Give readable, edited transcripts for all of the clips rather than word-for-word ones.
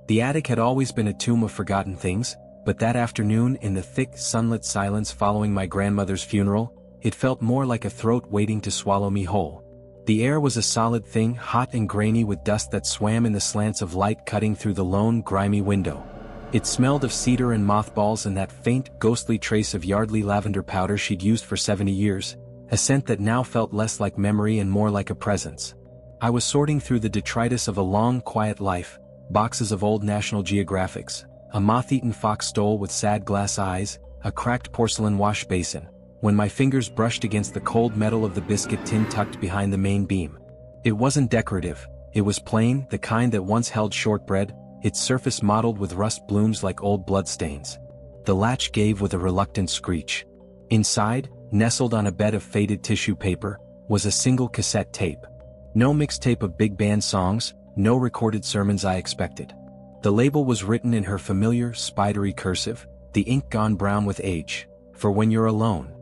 The attic had always been a tomb of forgotten things, but that afternoon in the thick sunlit silence following my grandmother's funeral, it felt more like a throat waiting to swallow me whole. The air was a solid thing, hot and grainy with dust that swam in the slants of light cutting through the lone, grimy window. It smelled of cedar and mothballs and that faint, ghostly trace of Yardley lavender powder she'd used for 70 years, a scent that now felt less like memory and more like a presence. I was sorting through the detritus of a long, quiet life, boxes of old National Geographics, a moth-eaten fox stole with sad glass eyes, a cracked porcelain wash basin, when my fingers brushed against the cold metal of the biscuit tin tucked behind the main beam. It wasn't decorative, it was plain, the kind that once held shortbread, its surface mottled with rust blooms like old bloodstains. The latch gave with a reluctant screech. Inside, nestled on a bed of faded tissue paper, was a single cassette tape. No mixtape of big band songs, no recorded sermons I expected. The label was written in her familiar, spidery cursive, the ink gone brown with age, "For when you're alone."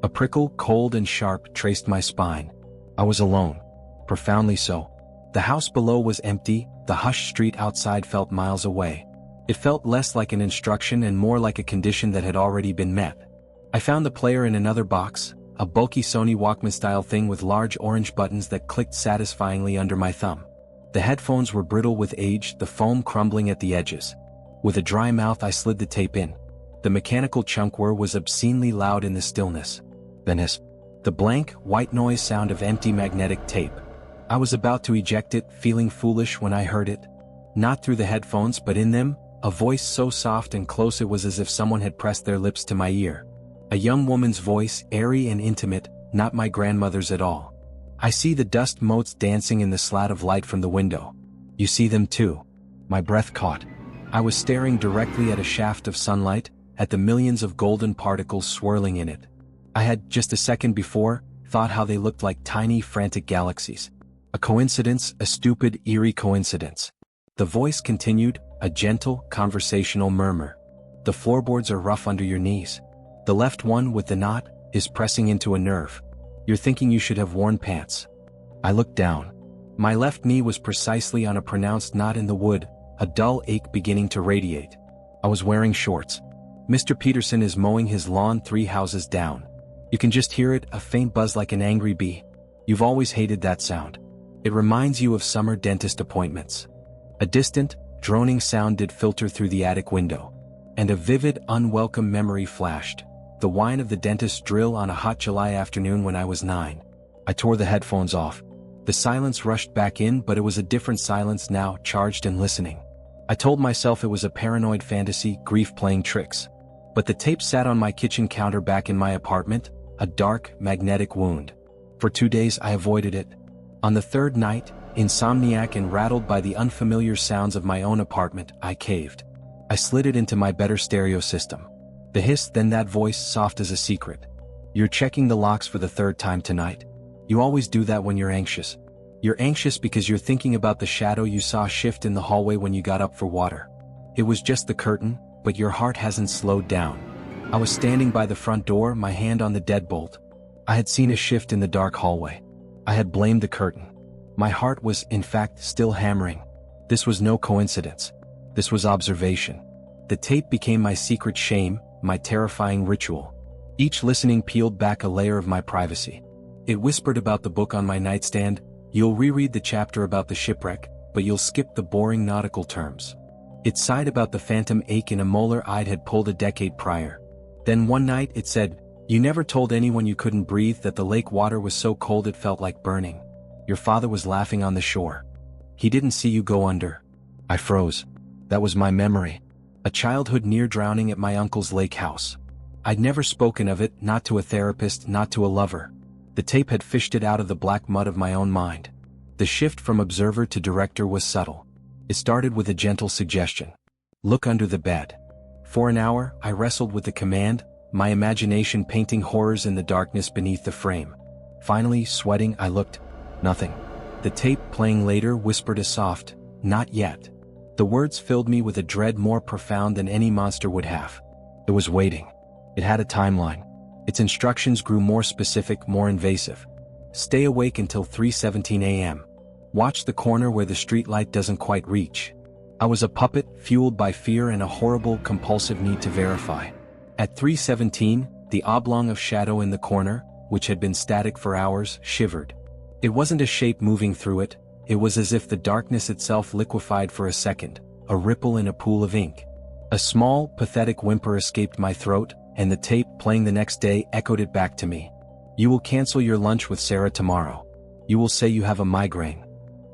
A prickle, cold and sharp, traced my spine. I was alone. Profoundly so. The house below was empty, the hushed street outside felt miles away. It felt less like an instruction and more like a condition that had already been met. I found the player in another box, a bulky Sony Walkman-style thing with large orange buttons that clicked satisfyingly under my thumb. The headphones were brittle with age, the foam crumbling at the edges. With a dry mouth I slid the tape in. The mechanical chunk whir was obscenely loud in the stillness. Then the blank, white noise sound of empty magnetic tape. I was about to eject it, feeling foolish when I heard it. Not through the headphones but in them, a voice so soft and close it was as if someone had pressed their lips to my ear. A young woman's voice, airy and intimate, not my grandmother's at all. I see the dust motes dancing in the slat of light from the window. You see them too. My breath caught. I was staring directly at a shaft of sunlight, at the millions of golden particles swirling in it. I had, just a second before, thought how they looked like tiny, frantic galaxies. A coincidence, a stupid, eerie coincidence. The voice continued, a gentle, conversational murmur. The floorboards are rough under your knees. The left one, with the knot, is pressing into a nerve. You're thinking you should have worn pants. I looked down. My left knee was precisely on a pronounced knot in the wood, a dull ache beginning to radiate. I was wearing shorts. Mr. Peterson is mowing his lawn 3 houses down. You can just hear it, a faint buzz like an angry bee. You've always hated that sound. It reminds you of summer dentist appointments. A distant, droning sound did filter through the attic window. And a vivid, unwelcome memory flashed. The whine of the dentist's drill on a hot July afternoon when I was 9. I tore the headphones off. The silence rushed back in, but it was a different silence now, charged and listening. I told myself it was a paranoid fantasy, grief playing tricks. But the tape sat on my kitchen counter back in my apartment, a dark, magnetic wound. For 2 days I avoided it. On the third night, insomniac and rattled by the unfamiliar sounds of my own apartment, I caved. I slid it into my better stereo system. The hiss, then that voice, soft as a secret. You're checking the locks for the 3rd time tonight. You always do that when you're anxious. You're anxious because you're thinking about the shadow you saw shift in the hallway when you got up for water. It was just the curtain, but your heart hasn't slowed down. I was standing by the front door, my hand on the deadbolt. I had seen a shift in the dark hallway. I had blamed the curtain. My heart was, in fact, still hammering. This was no coincidence. This was observation. The tape became my secret shame, my terrifying ritual. Each listening peeled back a layer of my privacy. It whispered about the book on my nightstand. You'll reread the chapter about the shipwreck, but you'll skip the boring nautical terms. It sighed about the phantom ache in a molar I'd had pulled a decade prior. Then one night it said, you never told anyone you couldn't breathe, that the lake water was so cold it felt like burning. Your father was laughing on the shore. He didn't see you go under. I froze. That was my memory. A childhood near drowning at my uncle's lake house. I'd never spoken of it, not to a therapist, not to a lover. The tape had fished it out of the black mud of my own mind. The shift from observer to director was subtle. It started with a gentle suggestion. Look under the bed. For an hour, I wrestled with the command, my imagination painting horrors in the darkness beneath the frame. Finally, sweating, I looked. Nothing. The tape, playing later, whispered a soft, not yet. The words filled me with a dread more profound than any monster would have. It was waiting. It had a timeline. Its instructions grew more specific, more invasive. Stay awake until 3:17 a.m. Watch the corner where the streetlight doesn't quite reach. I was a puppet, fueled by fear and a horrible, compulsive need to verify. At 3:17, the oblong of shadow in the corner, which had been static for hours, shivered. It wasn't a shape moving through it, it was as if the darkness itself liquefied for a second, a ripple in a pool of ink. A small, pathetic whimper escaped my throat, and the tape playing the next day echoed it back to me. "You will cancel your lunch with Sarah tomorrow. You will say you have a migraine."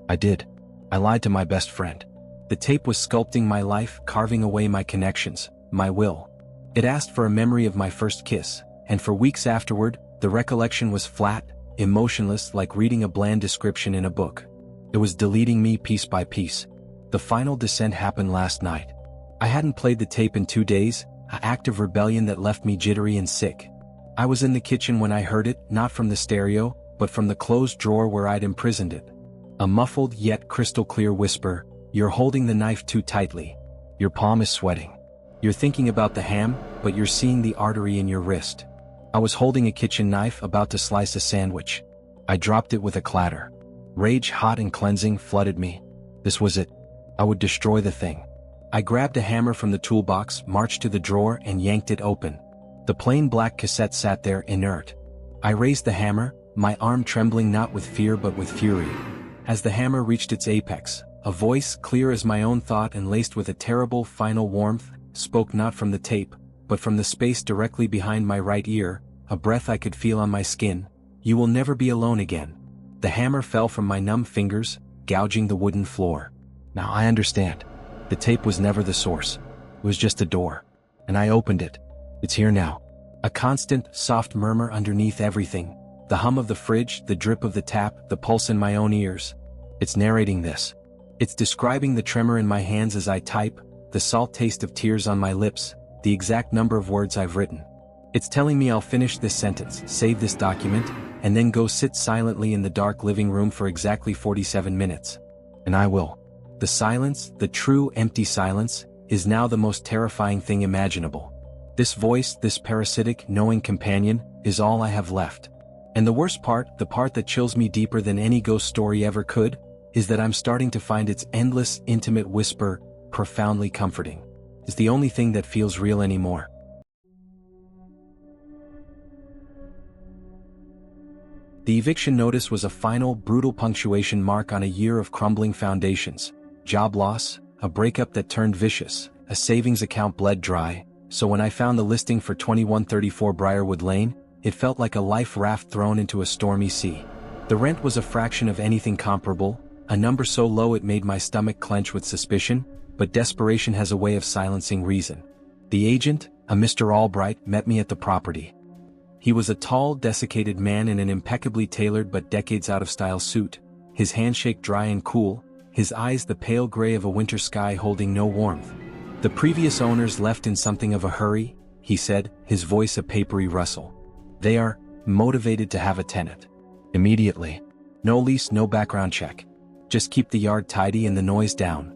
I did. I lied to my best friend. The tape was sculpting my life, carving away my connections, my will. It asked for a memory of my first kiss, and for weeks afterward, the recollection was flat, emotionless, like reading a bland description in a book. It was deleting me piece by piece. The final descent happened last night. I hadn't played the tape in 2 days, an act of rebellion that left me jittery and sick. I was in the kitchen when I heard it, not from the stereo, but from the closed drawer where I'd imprisoned it. A muffled yet crystal-clear whisper, "You're holding the knife too tightly. Your palm is sweating. You're thinking about the ham, but you're seeing the artery in your wrist." I was holding a kitchen knife about to slice a sandwich. I dropped it with a clatter. Rage, hot and cleansing, flooded me. This was it. I would destroy the thing. I grabbed a hammer from the toolbox, marched to the drawer, and yanked it open. The plain black cassette sat there, inert. I raised the hammer, my arm trembling not with fear but with fury. As the hammer reached its apex, a voice, clear as my own thought and laced with a terrible, final warmth, spoke not from the tape, but from the space directly behind my right ear, a breath I could feel on my skin. "You will never be alone again." The hammer fell from my numb fingers, gouging the wooden floor. Now I understand. The tape was never the source. It was just a door. And I opened it. It's here now. A constant, soft murmur underneath everything. The hum of the fridge, the drip of the tap, the pulse in my own ears. It's narrating this. It's describing the tremor in my hands as I type, the salt taste of tears on my lips, the exact number of words I've written. It's telling me I'll finish this sentence, save this document, and then go sit silently in the dark living room for exactly 47 minutes. And I will. The silence, the true empty silence, is now the most terrifying thing imaginable. This voice, this parasitic, knowing companion, is all I have left. And the worst part, the part that chills me deeper than any ghost story ever could, is that I'm starting to find its endless, intimate whisper profoundly comforting. It's the only thing that feels real anymore. The eviction notice was a final, brutal punctuation mark on a year of crumbling foundations. Job loss, a breakup that turned vicious, a savings account bled dry, so when I found the listing for 2134 Briarwood Lane, it felt like a life raft thrown into a stormy sea. The rent was a fraction of anything comparable, a number so low it made my stomach clench with suspicion, but desperation has a way of silencing reason. The agent, a Mr. Albright, met me at the property. He was a tall, desiccated man in an impeccably tailored but decades-out-of-style suit, his handshake dry and cool, his eyes the pale gray of a winter sky holding no warmth. "The previous owners left in something of a hurry," he said, his voice a papery rustle. "They are motivated to have a tenant. Immediately. No lease, no background check. Just keep the yard tidy and the noise down."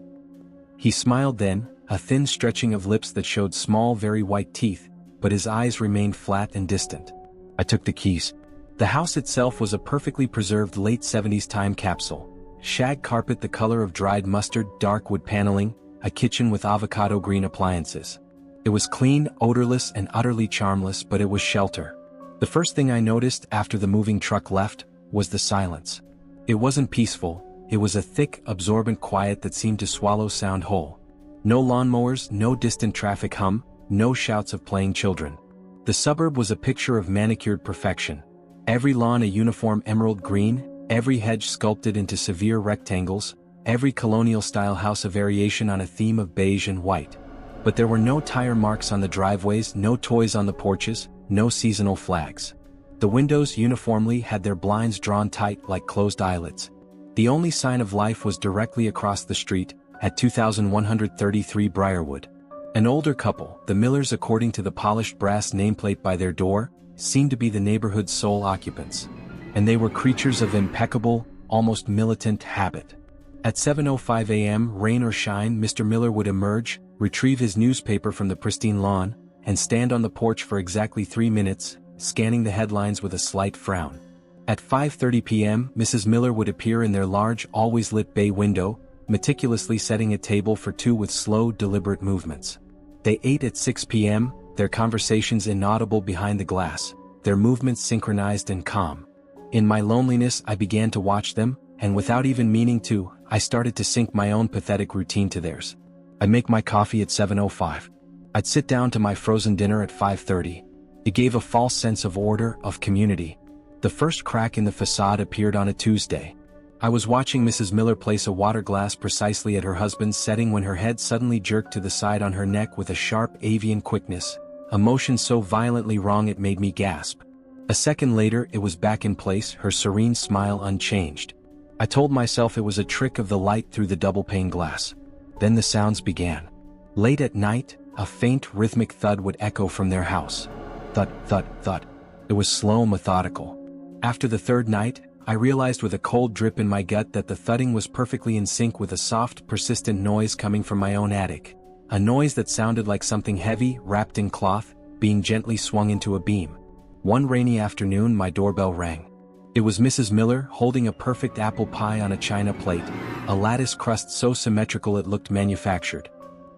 He smiled then, a thin stretching of lips that showed small, very white teeth, but his eyes remained flat and distant. I took the keys. The house itself was a perfectly preserved late 70s time capsule. Shag carpet the color of dried mustard, dark wood paneling, a kitchen with avocado green appliances. It was clean, odorless, and utterly charmless, but it was shelter. The first thing I noticed after the moving truck left was the silence. It wasn't peaceful, it was a thick, absorbent quiet that seemed to swallow sound whole. No lawnmowers, no distant traffic hum, no shouts of playing children. The suburb was a picture of manicured perfection. Every lawn a uniform emerald green, every hedge sculpted into severe rectangles, every colonial-style house a variation on a theme of beige and white. But there were no tire marks on the driveways, no toys on the porches, no seasonal flags. The windows uniformly had their blinds drawn tight like closed eyelids. The only sign of life was directly across the street, at 2133 Briarwood. An older couple, the Millers according to the polished brass nameplate by their door, seemed to be the neighborhood's sole occupants. And they were creatures of impeccable, almost militant habit. At 7:05 a.m., rain or shine, Mr. Miller would emerge, retrieve his newspaper from the pristine lawn, and stand on the porch for exactly 3 minutes, scanning the headlines with a slight frown. At 5:30 p.m., Mrs. Miller would appear in their large, always lit bay window, meticulously setting a table for two with slow, deliberate movements. They ate at 6 p.m., their conversations inaudible behind the glass, their movements synchronized and calm. In my loneliness I began to watch them, and without even meaning to, I started to sync my own pathetic routine to theirs. I'd make my coffee at 7:05. I'd sit down to my frozen dinner at 5:30. It gave a false sense of order, of community. The first crack in the facade appeared on a Tuesday. I was watching Mrs. Miller place a water glass precisely at her husband's setting when her head suddenly jerked to the side on her neck with a sharp avian quickness, a motion so violently wrong it made me gasp. A second later it was back in place, her serene smile unchanged. I told myself it was a trick of the light through the double-pane glass. Then the sounds began. Late at night, a faint rhythmic thud would echo from their house. Thud, thud, thud. It was slow, methodical. After the third night, I realized with a cold drip in my gut that the thudding was perfectly in sync with a soft, persistent noise coming from my own attic. A noise that sounded like something heavy, wrapped in cloth, being gently swung into a beam. One rainy afternoon my doorbell rang. It was Mrs. Miller holding a perfect apple pie on a china plate, a lattice crust so symmetrical it looked manufactured.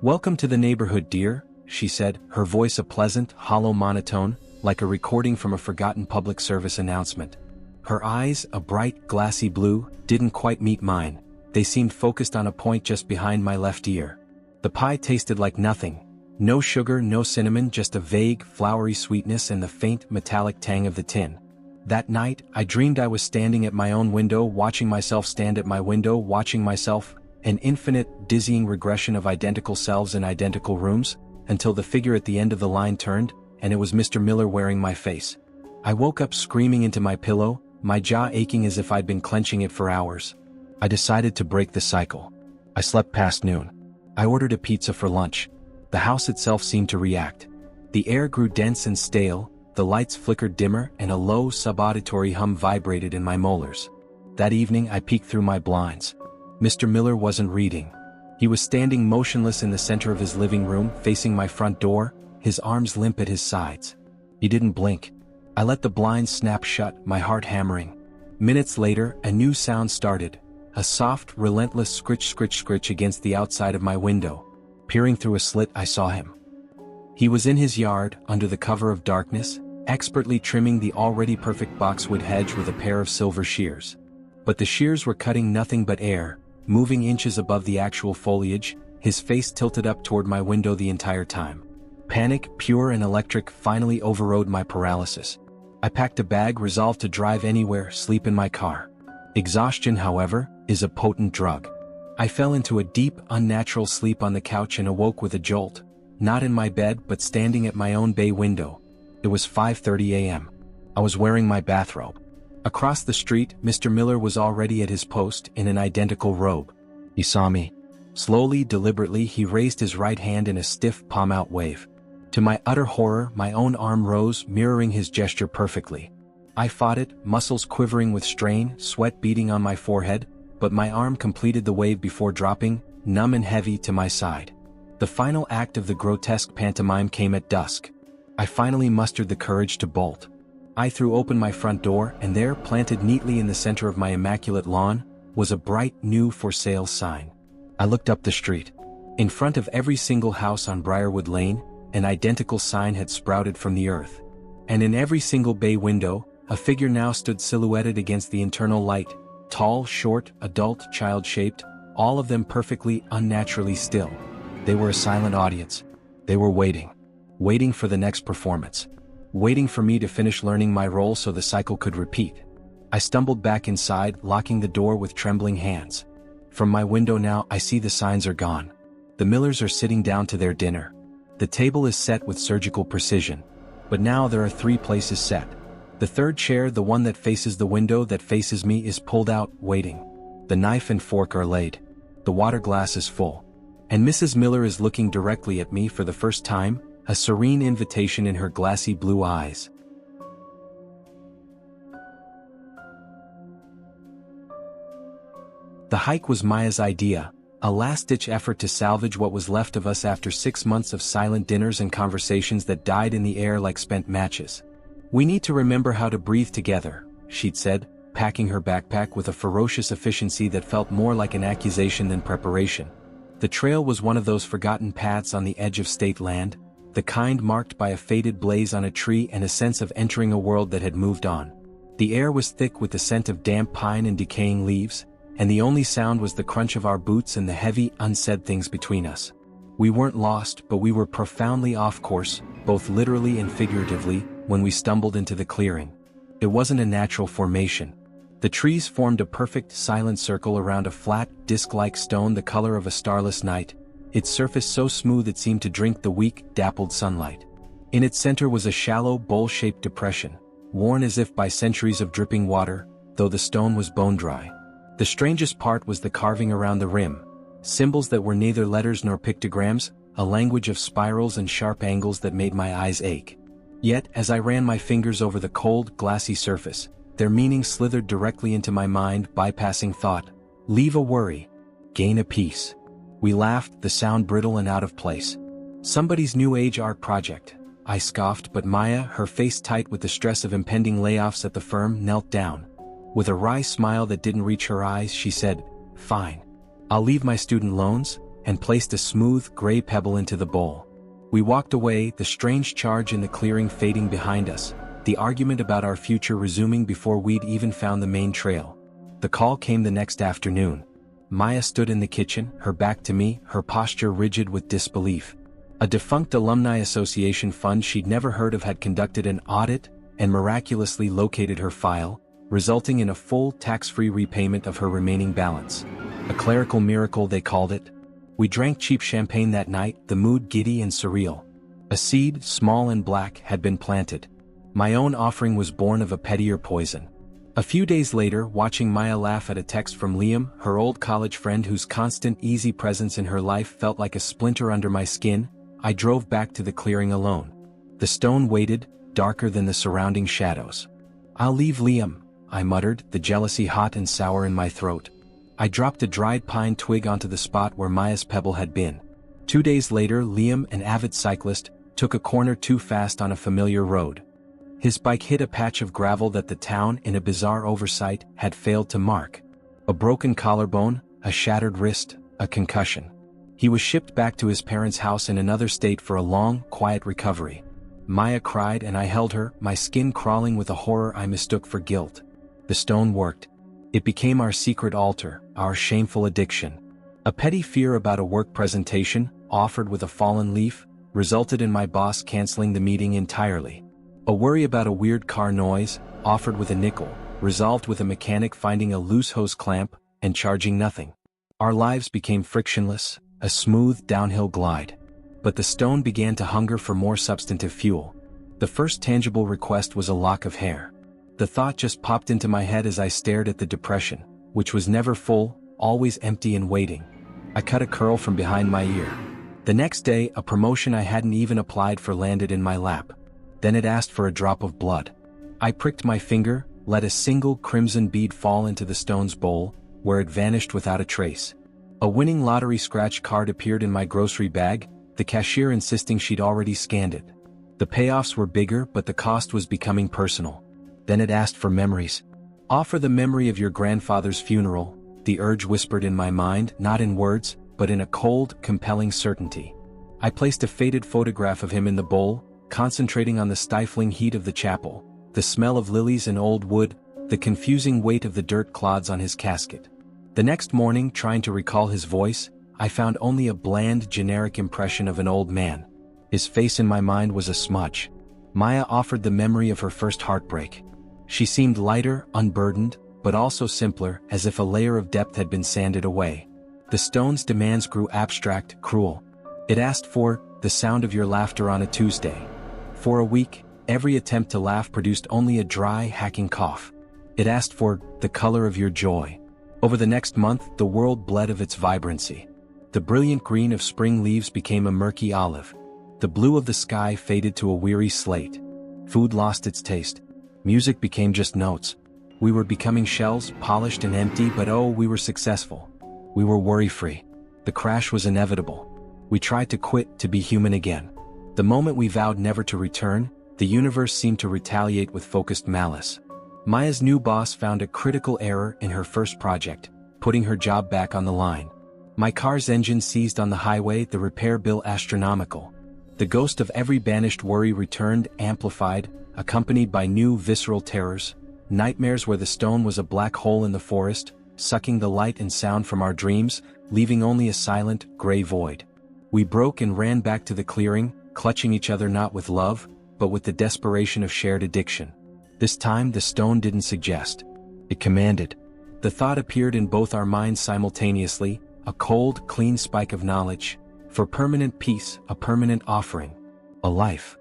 "Welcome to the neighborhood, dear," she said, her voice a pleasant, hollow monotone, like a recording from a forgotten public service announcement. Her eyes, a bright, glassy blue, didn't quite meet mine. They seemed focused on a point just behind my left ear. The pie tasted like nothing. No sugar, no cinnamon, just a vague, flowery sweetness and the faint, metallic tang of the tin. That night, I dreamed I was standing at my own window, watching myself stand at my window, watching myself, an infinite, dizzying regression of identical selves in identical rooms, until the figure at the end of the line turned, and it was Mr. Miller wearing my face. I woke up screaming into my pillow, my jaw aching as if I'd been clenching it for hours. I decided to break the cycle. I slept past noon. I ordered a pizza for lunch. The house itself seemed to react. The air grew dense and stale, the lights flickered dimmer, and a low, subauditory hum vibrated in my molars. That evening I peeked through my blinds. Mr. Miller wasn't reading. He was standing motionless in the center of his living room, facing my front door, his arms limp at his sides. He didn't blink. I let the blinds snap shut, my heart hammering. Minutes later, a new sound started, a soft, relentless scritch against the outside of my window. Peering through a slit, I saw him. He was in his yard, under the cover of darkness, expertly trimming the already perfect boxwood hedge with a pair of silver shears. But the shears were cutting nothing but air, moving inches above the actual foliage, his face tilted up toward my window the entire time. Panic, pure and electric, finally overrode my paralysis. I packed a bag, resolved to drive anywhere, sleep in my car. Exhaustion, however, is a potent drug. I fell into a deep, unnatural sleep on the couch and awoke with a jolt, not in my bed but standing at my own bay window. It was 5:30 a.m. I was wearing my bathrobe. Across the street, Mr. Miller was already at his post in an identical robe. He saw me. Slowly, deliberately, he raised his right hand in a stiff palm-out wave. To my utter horror, my own arm rose, mirroring his gesture perfectly. I fought it, muscles quivering with strain, sweat beading on my forehead, but my arm completed the wave before dropping, numb and heavy, to my side. The final act of the grotesque pantomime came at dusk. I finally mustered the courage to bolt. I threw open my front door, and there, planted neatly in the center of my immaculate lawn, was a bright, new for sale sign. I looked up the street. In front of every single house on Briarwood Lane, an identical sign had sprouted from the earth. And in every single bay window, a figure now stood silhouetted against the internal light, tall, short, adult, child-shaped, all of them perfectly, unnaturally still. They were a silent audience. They were waiting for the next performance. Waiting for me to finish learning my role so the cycle could repeat. I stumbled back inside, locking the door with trembling hands. From my window now, I see the signs are gone. The Millers are sitting down to their dinner. The table is set with surgical precision. But now there are 3 places set. The third chair, the one that faces the window that faces me, is pulled out, waiting. The knife and fork are laid. The water glass is full. And Mrs. Miller is looking directly at me for the first time, a serene invitation in her glassy blue eyes. The hike was Maya's idea, a last-ditch effort to salvage what was left of us after 6 months of silent dinners and conversations that died in the air like spent matches. "We need to remember how to breathe together," she'd said, packing her backpack with a ferocious efficiency that felt more like an accusation than preparation. The trail was one of those forgotten paths on the edge of state land, the kind marked by a faded blaze on a tree and a sense of entering a world that had moved on. The air was thick with the scent of damp pine and decaying leaves, and the only sound was the crunch of our boots and the heavy, unsaid things between us. We weren't lost, but we were profoundly off course, both literally and figuratively, when we stumbled into the clearing. It wasn't a natural formation. The trees formed a perfect, silent circle around a flat, disc-like stone the color of a starless night, its surface so smooth it seemed to drink the weak, dappled sunlight. In its center was a shallow, bowl-shaped depression, worn as if by centuries of dripping water, though the stone was bone-dry. The strangest part was the carving around the rim, symbols that were neither letters nor pictograms, a language of spirals and sharp angles that made my eyes ache. Yet, as I ran my fingers over the cold, glassy surface, their meaning slithered directly into my mind, bypassing thought. Leave a worry. Gain a peace. We laughed, the sound brittle and out of place. Somebody's new age art project, I scoffed, but Maya, her face tight with the stress of impending layoffs at the firm, knelt down. With a wry smile that didn't reach her eyes, she said, "Fine. I'll leave my student loans," and placed a smooth, gray pebble into the bowl. We walked away, the strange charge in the clearing fading behind us, the argument about our future resuming before we'd even found the main trail. The call came the next afternoon. Maya stood in the kitchen, her back to me, her posture rigid with disbelief. A defunct alumni association fund she'd never heard of had conducted an audit and miraculously located her file, resulting in a full tax-free repayment of her remaining balance. A clerical miracle, they called it. We drank cheap champagne that night, the mood giddy and surreal. A seed, small and black, had been planted. My own offering was born of a pettier poison. A few days later, watching Maya laugh at a text from Liam, her old college friend whose constant, easy presence in her life felt like a splinter under my skin, I drove back to the clearing alone. The stone waited, darker than the surrounding shadows. "I'll leave Liam," I muttered, the jealousy hot and sour in my throat. I dropped a dried pine twig onto the spot where Maya's pebble had been. 2 days later, Liam, an avid cyclist, took a corner too fast on a familiar road. His bike hit a patch of gravel that the town, in a bizarre oversight, had failed to mark. A broken collarbone, a shattered wrist, a concussion. He was shipped back to his parents' house in another state for a long, quiet recovery. Maya cried and I held her, my skin crawling with a horror I mistook for guilt. The stone worked. It became our secret altar, our shameful addiction. A petty fear about a work presentation, offered with a fallen leaf, resulted in my boss canceling the meeting entirely. A worry about a weird car noise, offered with a nickel, resolved with a mechanic finding a loose hose clamp and charging nothing. Our lives became frictionless, a smooth downhill glide. But the stone began to hunger for more substantive fuel. The first tangible request was a lock of hair. The thought just popped into my head as I stared at the depression, which was never full, always empty and waiting. I cut a curl from behind my ear. The next day, a promotion I hadn't even applied for landed in my lap. Then it asked for a drop of blood. I pricked my finger, let a single crimson bead fall into the stone's bowl, where it vanished without a trace. A winning lottery scratch card appeared in my grocery bag, the cashier insisting she'd already scanned it. The payoffs were bigger, but the cost was becoming personal. Then it asked for memories. Offer the memory of your grandfather's funeral, the urge whispered in my mind, not in words, but in a cold, compelling certainty. I placed a faded photograph of him in the bowl, concentrating on the stifling heat of the chapel, the smell of lilies and old wood, the confusing weight of the dirt clods on his casket. The next morning, trying to recall his voice, I found only a bland, generic impression of an old man. His face in my mind was a smudge. Maya offered the memory of her first heartbreak. She seemed lighter, unburdened, but also simpler, as if a layer of depth had been sanded away. The stone's demands grew abstract, cruel. It asked for the sound of your laughter on a Tuesday. For a week, every attempt to laugh produced only a dry, hacking cough. It asked for the color of your joy. Over the next month, the world bled of its vibrancy. The brilliant green of spring leaves became a murky olive. The blue of the sky faded to a weary slate. Food lost its taste. Music became just notes. We were becoming shells, polished and empty, but oh, we were successful. We were worry-free. The crash was inevitable. We tried to quit, to be human again. The moment we vowed never to return, the universe seemed to retaliate with focused malice. Maya's new boss found a critical error in her first project, putting her job back on the line. My car's engine seized on the highway, the repair bill astronomical. The ghost of every banished worry returned, amplified, accompanied by new visceral terrors, nightmares where the stone was a black hole in the forest, sucking the light and sound from our dreams, leaving only a silent, gray void. We broke and ran back to the clearing, clutching each other not with love, but with the desperation of shared addiction. This time the stone didn't suggest. It commanded. The thought appeared in both our minds simultaneously, a cold, clean spike of knowledge. For permanent peace, a permanent offering. A life.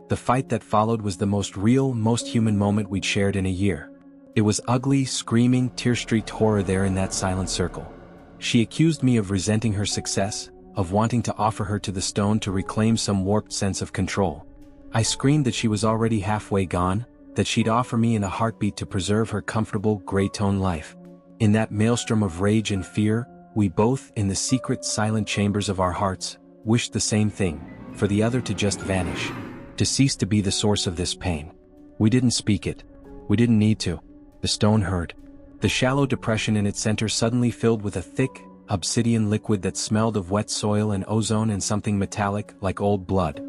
The fight that followed was the most real, most human moment we'd shared in a year. It was ugly, screaming, tear-streaked horror there in that silent circle. She accused me of resenting her success, of wanting to offer her to the stone to reclaim some warped sense of control. I screamed that she was already halfway gone, that she'd offer me in a heartbeat to preserve her comfortable, gray-tone life. In that maelstrom of rage and fear, we both, in the secret, silent chambers of our hearts, wished the same thing, for the other to just vanish, to cease to be the source of this pain. We didn't speak it. We didn't need to. The stone heard. The shallow depression in its center suddenly filled with a thick, obsidian liquid that smelled of wet soil and ozone and something metallic like old blood.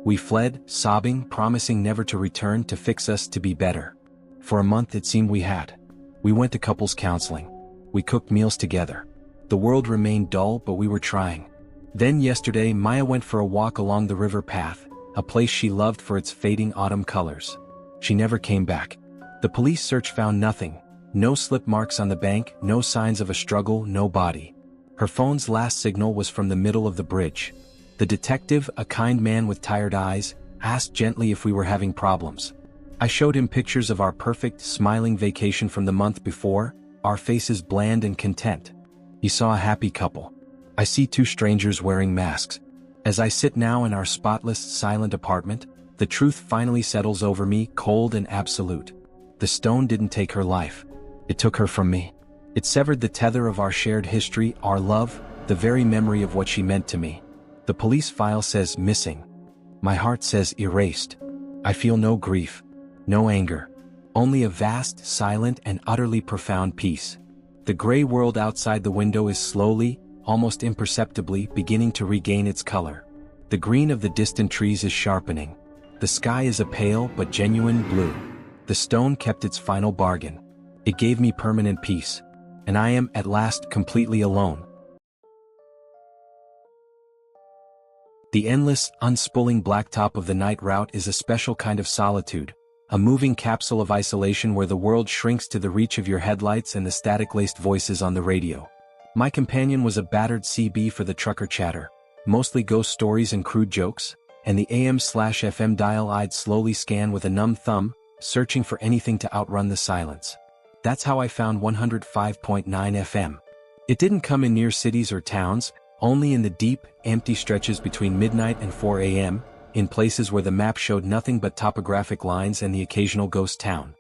We fled, sobbing, promising never to return, to fix us, to be better. For a month it seemed we had. We went to couples counseling. We cooked meals together. The world remained dull, but we were trying. Then yesterday Maya went for a walk along the river path, a place she loved for its fading autumn colors. She never came back. The police search found nothing. No slip marks on the bank, no signs of a struggle, no body. Her phone's last signal was from the middle of the bridge. The detective, a kind man with tired eyes, asked gently if we were having problems. I showed him pictures of our perfect, smiling vacation from the month before, our faces bland and content. He saw a happy couple. I see two strangers wearing masks. As I sit now in our spotless, silent apartment, the truth finally settles over me, cold and absolute. The stone didn't take her life. It took her from me. It severed the tether of our shared history, our love, the very memory of what she meant to me. The police file says missing. My heart says erased. I feel no grief, no anger, only a vast, silent, and utterly profound peace. The gray world outside the window is slowly, almost imperceptibly, beginning to regain its color. The green of the distant trees is sharpening. The sky is a pale but genuine blue. The stone kept its final bargain. It gave me permanent peace. And I am, at last, completely alone. The endless, unspooling blacktop of the night route is a special kind of solitude, a moving capsule of isolation where the world shrinks to the reach of your headlights and the static-laced voices on the radio. My companion was a battered CB for the trucker chatter, mostly ghost stories and crude jokes, and the AM/FM dial I'd slowly scan with a numb thumb, searching for anything to outrun the silence. That's how I found 105.9 FM. It didn't come in near cities or towns, only in the deep, empty stretches between midnight and 4 a.m., in places where the map showed nothing but topographic lines and the occasional ghost town.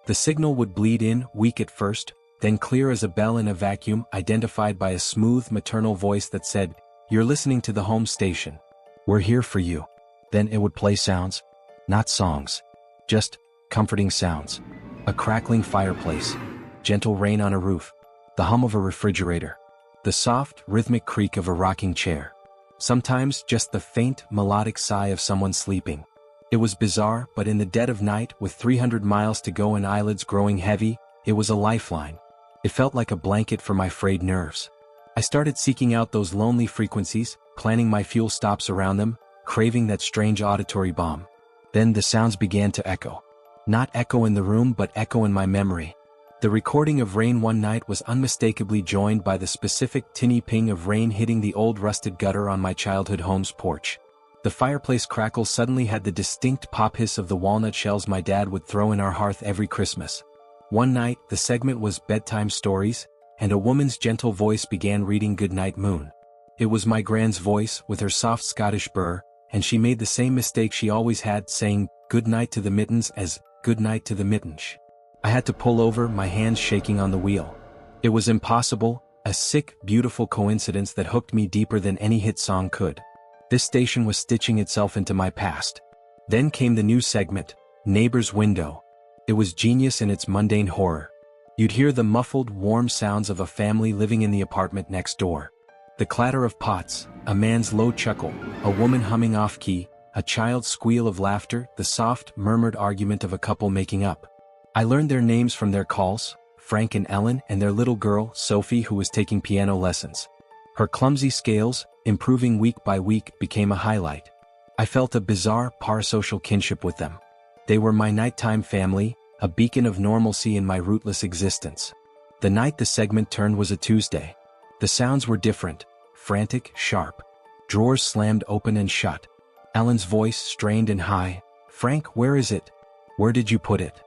The signal would bleed in, weak at first, then clear as a bell in a vacuum, identified by a smooth maternal voice that said, "You're listening to the home station. We're here for you." Then it would play sounds, not songs, just comforting sounds. A crackling fireplace, gentle rain on a roof, the hum of a refrigerator, the soft, rhythmic creak of a rocking chair. Sometimes just the faint, melodic sigh of someone sleeping. It was bizarre, but in the dead of night, with 300 miles to go and eyelids growing heavy, it was a lifeline. It felt like a blanket for my frayed nerves. I started seeking out those lonely frequencies, planning my fuel stops around them, craving that strange auditory balm. Then the sounds began to echo. Not echo in the room, but echo in my memory. The recording of rain one night was unmistakably joined by the specific tinny ping of rain hitting the old rusted gutter on my childhood home's porch. The fireplace crackle suddenly had the distinct pop hiss of the walnut shells my dad would throw in our hearth every Christmas. One night, the segment was bedtime stories, and a woman's gentle voice began reading Goodnight Moon. It was my grand's voice, with her soft Scottish burr, and she made the same mistake she always had, saying "good night" to the mittens as "good night" to the mittensh. I had to pull over, my hands shaking on the wheel. It was impossible, a sick, beautiful coincidence that hooked me deeper than any hit song could. This station was stitching itself into my past. Then came the new segment, Neighbor's Window. It was genius in its mundane horror. You'd hear the muffled, warm sounds of a family living in the apartment next door. The clatter of pots, a man's low chuckle, a woman humming off-key, a child's squeal of laughter, the soft, murmured argument of a couple making up. I learned their names from their calls, Frank and Ellen, and their little girl, Sophie, who was taking piano lessons. Her clumsy scales, improving week by week, became a highlight. I felt a bizarre, parasocial kinship with them. They were my nighttime family, a beacon of normalcy in my rootless existence. The night the segment turned was a Tuesday. The sounds were different, frantic, sharp. Drawers slammed open and shut. Ellen's voice strained and high. "Frank, where is it? Where did you put it?"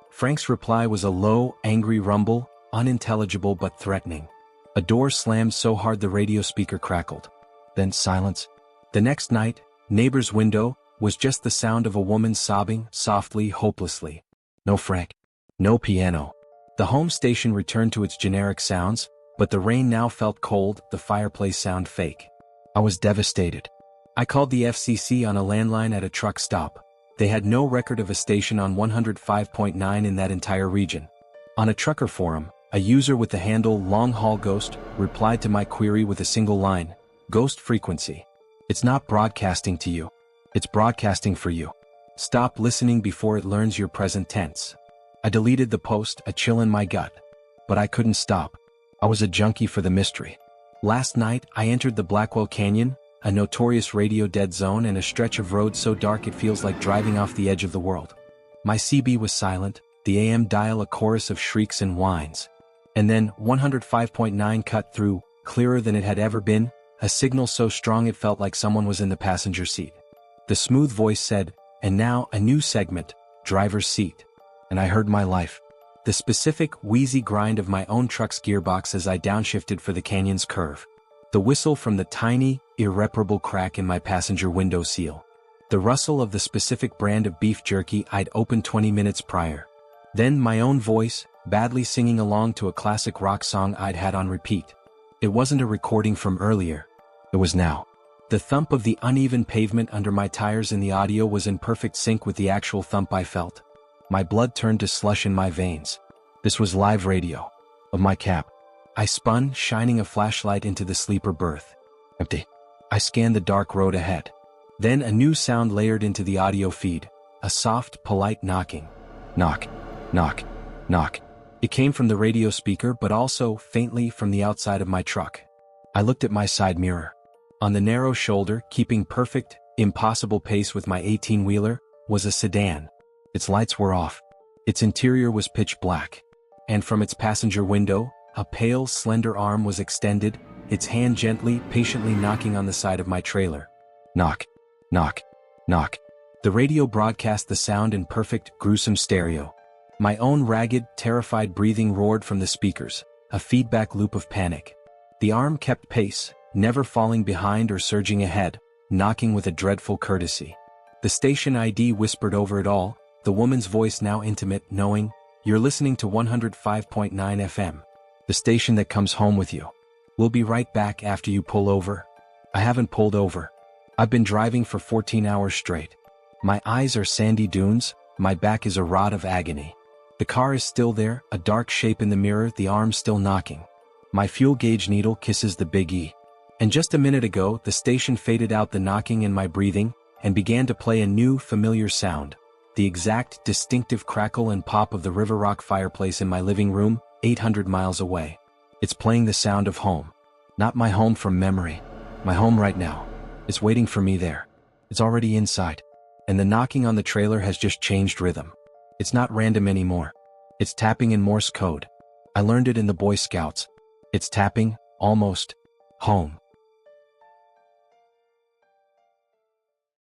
Frank's reply was a low, angry rumble, unintelligible but threatening. A door slammed so hard the radio speaker crackled. Then silence. The next night, neighbor's window, was just the sound of a woman sobbing, softly, hopelessly. No Frank. No piano. The home station returned to its generic sounds, but the rain now felt cold, the fireplace sound fake. I was devastated. I called the FCC on a landline at a truck stop. They had no record of a station on 105.9 in that entire region. On a trucker forum, a user with the handle Long Haul Ghost replied to my query with a single line: "Ghost frequency. It's not broadcasting to you. It's broadcasting for you. Stop listening before it learns your present tense." I deleted the post, a chill in my gut. But I couldn't stop. I was a junkie for the mystery. Last night, I entered the Blackwell Canyon, a notorious radio dead zone and a stretch of road so dark it feels like driving off the edge of the world. My CB was silent, the AM dial a chorus of shrieks and whines. And then 105.9 cut through, clearer than it had ever been, a signal so strong it felt like someone was in the passenger seat. The smooth voice said, "And now a new segment, driver's seat." And I heard my life. The specific, wheezy grind of my own truck's gearbox as I downshifted for the canyon's curve. The whistle from the tiny, irreparable crack in my passenger window seal. The rustle of the specific brand of beef jerky I'd opened 20 minutes prior. Then my own voice, badly singing along to a classic rock song I'd had on repeat. It wasn't a recording from earlier. It was now. The thump of the uneven pavement under my tires in the audio was in perfect sync with the actual thump I felt. My blood turned to slush in my veins. This was live radio. Of my cab. I spun, shining a flashlight into the sleeper berth. Empty. I scanned the dark road ahead. Then a new sound layered into the audio feed. A soft, polite knocking. Knock. Knock. Knock. It came from the radio speaker but also, faintly, from the outside of my truck. I looked at my side mirror. On the narrow shoulder, keeping perfect, impossible pace with my 18-wheeler, was a sedan. Its lights were off. Its interior was pitch black. And from its passenger window, a pale, slender arm was extended, its hand gently, patiently knocking on the side of my trailer. Knock. Knock. Knock. The radio broadcast the sound in perfect, gruesome stereo. My own ragged, terrified breathing roared from the speakers, a feedback loop of panic. The arm kept pace, never falling behind or surging ahead, knocking with a dreadful courtesy. The station ID whispered over it all, the woman's voice now intimate, knowing, "You're listening to 105.9 FM. The station that comes home with you. We'll be right back after you pull over." I haven't pulled over. I've been driving for 14 hours straight. My eyes are sandy dunes, my back is a rod of agony. The car is still there, a dark shape in the mirror, the arm still knocking. My fuel gauge needle kisses the big E. And just a minute ago, the station faded out the knocking and my breathing, and began to play a new, familiar sound. The exact, distinctive crackle and pop of the River Rock fireplace in my living room, 800 miles away. It's playing the sound of home. Not my home from memory. My home right now. It's waiting for me there. It's already inside. And the knocking on the trailer has just changed rhythm. It's not random anymore. It's tapping in Morse code. I learned it in the Boy Scouts. It's tapping, almost, home.